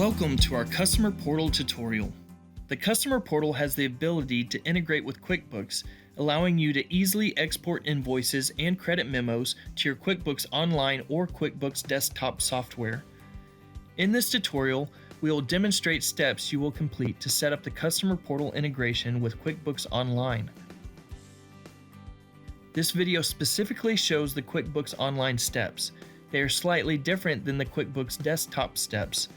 Welcome to our Customer Portal tutorial. The Customer Portal has the ability to integrate with QuickBooks, allowing you to easily export invoices and credit memos to your QuickBooks Online or QuickBooks Desktop software. In this tutorial, we will demonstrate steps you will complete to set up the Customer Portal integration with QuickBooks Online. This video specifically shows the QuickBooks Online steps. They are slightly different than the QuickBooks Desktop steps.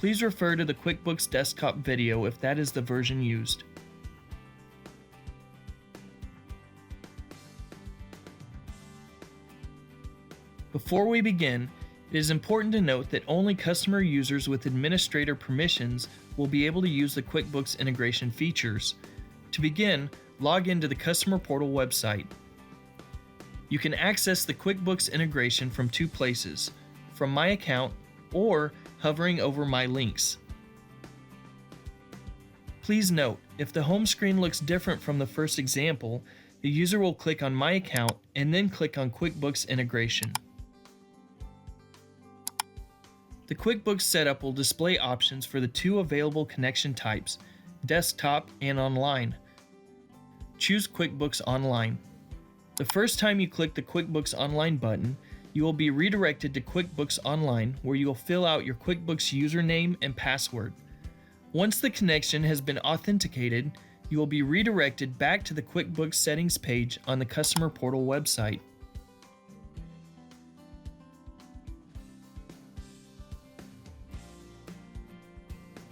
Please refer to the QuickBooks Desktop video if that is the version used. Before we begin, it is important to note that only customer users with administrator permissions will be able to use the QuickBooks integration features. To begin, log into the Customer Portal website. You can access the QuickBooks integration from two places, from My Account or hovering over My Links. Please note, if the home screen looks different from the first example, the user will click on My Account and then click on QuickBooks Integration. The QuickBooks setup will display options for the two available connection types, Desktop and Online. Choose QuickBooks Online. The first time you click the QuickBooks Online button, you will be redirected to QuickBooks Online, where you will fill out your QuickBooks username and password. Once the connection has been authenticated, you will be redirected back to the QuickBooks settings page on the Customer Portal website.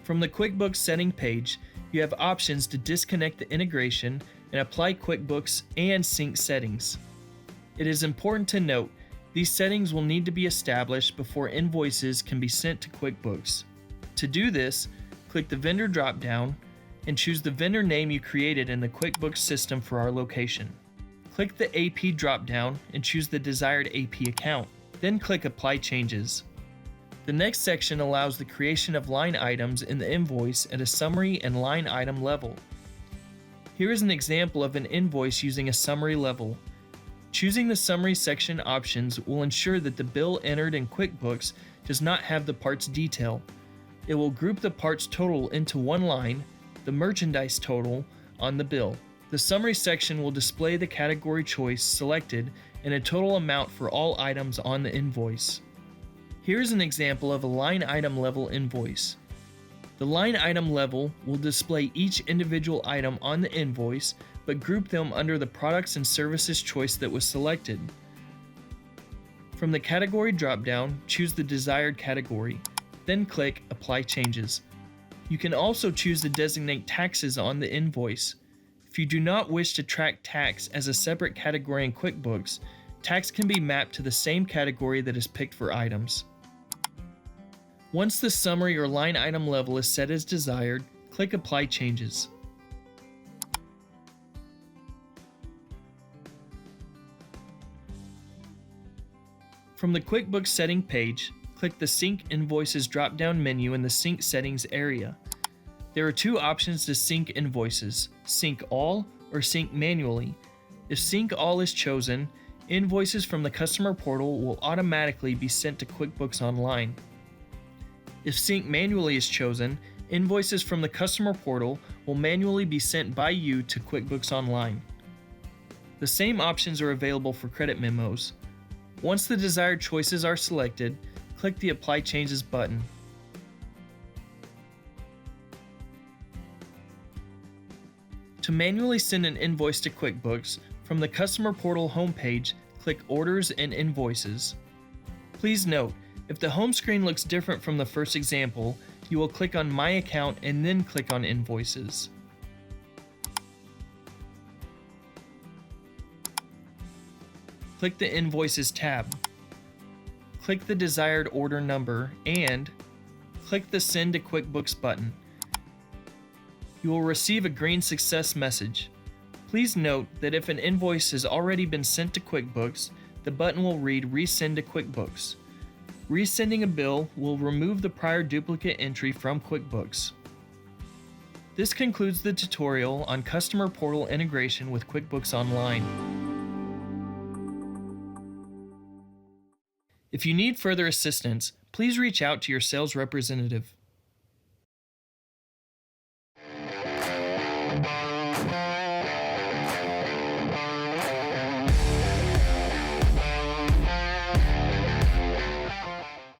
From the QuickBooks setting page, you have options to disconnect the integration and apply QuickBooks and sync settings. It is important to note these settings will need to be established before invoices can be sent to QuickBooks. To do this, click the vendor drop-down and choose the vendor name you created in the QuickBooks system for our location. Click the AP drop-down and choose the desired AP account. Then click Apply Changes. The next section allows the creation of line items in the invoice at a summary and line item level. Here is an example of an invoice using a summary level. Choosing the summary section options will ensure that the bill entered in QuickBooks does not have the parts detail. It will group the parts total into one line, the merchandise total, on the bill. The summary section will display the category choice selected and a total amount for all items on the invoice. Here's an example of a line item level invoice. The line item level will display each individual item on the invoice, but group them under the products and services choice that was selected. From the category drop-down, choose the desired category, then click Apply Changes. You can also choose to designate taxes on the invoice. If you do not wish to track tax as a separate category in QuickBooks, tax can be mapped to the same category that is picked for items. Once the summary or line item level is set as desired, click Apply Changes. From the QuickBooks setting page, click the Sync Invoices drop-down menu in the Sync Settings area. There are two options to sync invoices, Sync All or Sync Manually. If Sync All is chosen, invoices from the Customer Portal will automatically be sent to QuickBooks Online. If Sync Manually is chosen, invoices from the Customer Portal will manually be sent by you to QuickBooks Online. The same options are available for credit memos. Once the desired choices are selected, click the Apply Changes button. To manually send an invoice to QuickBooks, from the Customer Portal homepage, click Orders and Invoices. Please note, if the home screen looks different from the first example, you will click on My Account and then click on Invoices. Click the Invoices tab. Click the desired order number and click the Send to QuickBooks button. You will receive a green success message. Please note that if an invoice has already been sent to QuickBooks, the button will read Resend to QuickBooks. Resending a bill will remove the prior duplicate entry from QuickBooks. This concludes the tutorial on Customer Portal integration with QuickBooks Online. If you need further assistance, please reach out to your sales representative.